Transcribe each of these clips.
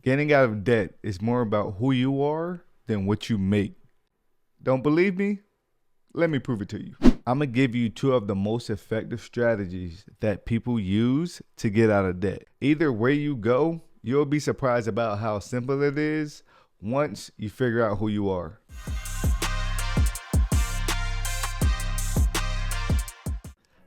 Getting out of debt is more about who you are than what you make. Don't believe me? Let me prove it to you. I'm going to give you two of the most effective strategies that people use to get out of debt. Either way you go, you'll be surprised about how simple it is once you figure out who you are.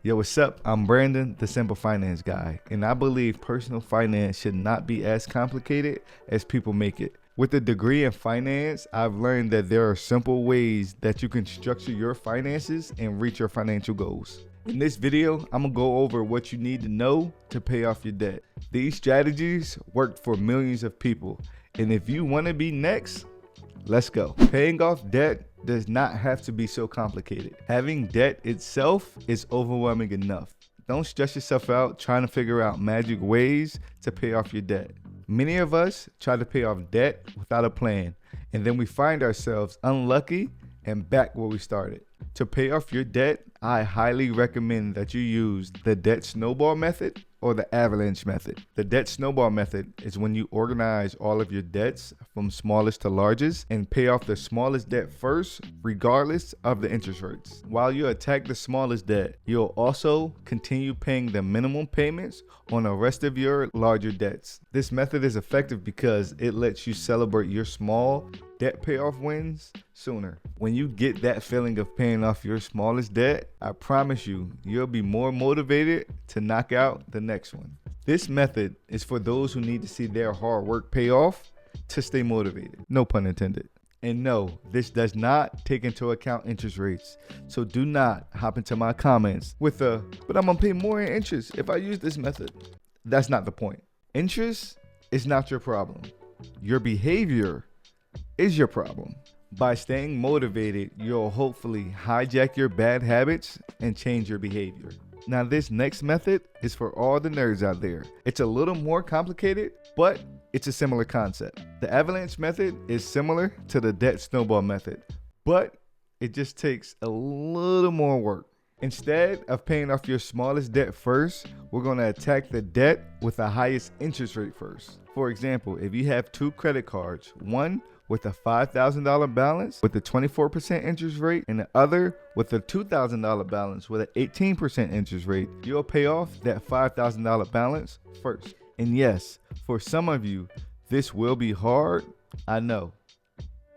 Yo, what's up? I'm Brandon, the Simple Finance Guy, and I believe personal finance should not be as complicated as people make it. With a degree in finance, I've learned that there are simple ways that you can structure your finances and reach your financial goals. In this video, I'm gonna go over what you need to know to pay off your debt. These strategies work for millions of people, and if you want to be next, let's go. Paying off debt does not have to be so complicated. Having debt itself is overwhelming enough. Don't stress yourself out trying to figure out magic ways to pay off your debt. Many of us try to pay off debt without a plan, and then we find ourselves unlucky and back where we started. To pay off your debt, I highly recommend that you use the debt snowball method or the avalanche method. The debt snowball method is when you organize all of your debts from smallest to largest and pay off the smallest debt first, regardless of the interest rates. While you attack the smallest debt, you'll also continue paying the minimum payments on the rest of your larger debts. This method is effective because it lets you celebrate your small debt payoff wins sooner. When you get that feeling of paying off your smallest debt, I promise you, you'll be more motivated to knock out the next one. This method is for those who need to see their hard work pay off to stay motivated. No pun intended. And no, this does not take into account interest rates. So do not hop into my comments with but I'm gonna pay more in interest if I use this method. That's not the point. Interest is not your problem. Your behavior is your problem. By staying motivated, you'll hopefully hijack your bad habits and change your behavior. Now, this next method is for all the nerds out there. It's a little more complicated, but it's a similar concept. The avalanche method is similar to the debt snowball method, but it just takes a little more work. Instead of paying off your smallest debt first, we're going to attack the debt with the highest interest rate first. For example, if you have two credit cards, one with a $5,000 balance with a 24% interest rate and the other with a $2,000 balance with an 18% interest rate, you'll pay off that $5,000 balance first. And yes, for some of you, this will be hard. I know.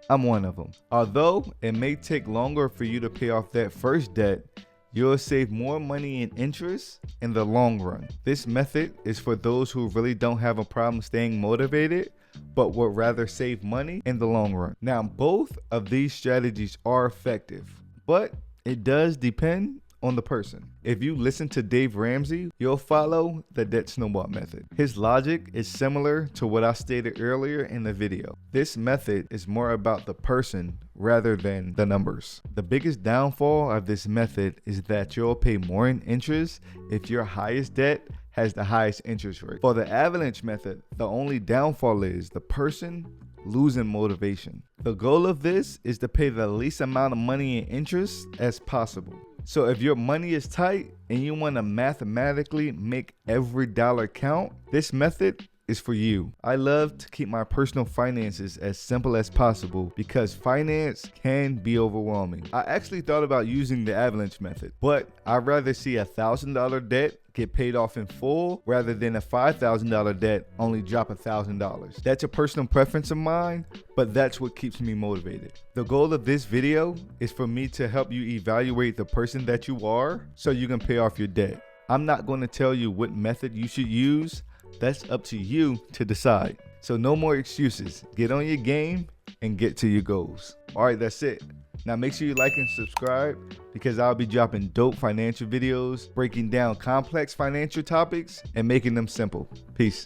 I'm one of them. Although it may take longer for you to pay off that first debt, you'll save more money in interest in the long run. This method is for those who really don't have a problem staying motivated, but would rather save money in the long run. Now, both of these strategies are effective, but it does depend on the person. If you listen to Dave Ramsey, you'll follow the debt snowball method. His logic is similar to what I stated earlier in the video. This method is more about the person rather than the numbers. The biggest downfall of this method is that you'll pay more in interest if your highest debt has the highest interest rate. For the avalanche method, the only downfall is the person losing motivation. The goal of this is to pay the least amount of money in interest as possible. So if your money is tight and you want to mathematically make every dollar count, this method is for you. I love to keep my personal finances as simple as possible because finance can be overwhelming. I actually thought about using the avalanche method, but I'd rather see a $1,000 debt get paid off in full rather than a $5,000 debt only drop $1,000. That's a personal preference of mine, but that's what keeps me motivated. The goal of this video is for me to help you evaluate the person that you are so you can pay off your debt. I'm not going to tell you what method you should use. That's up to you to decide. So no more excuses. Get on your game and get to your goals. All right, that's it. Now make sure you like and subscribe because I'll be dropping dope financial videos, breaking down complex financial topics and making them simple. Peace.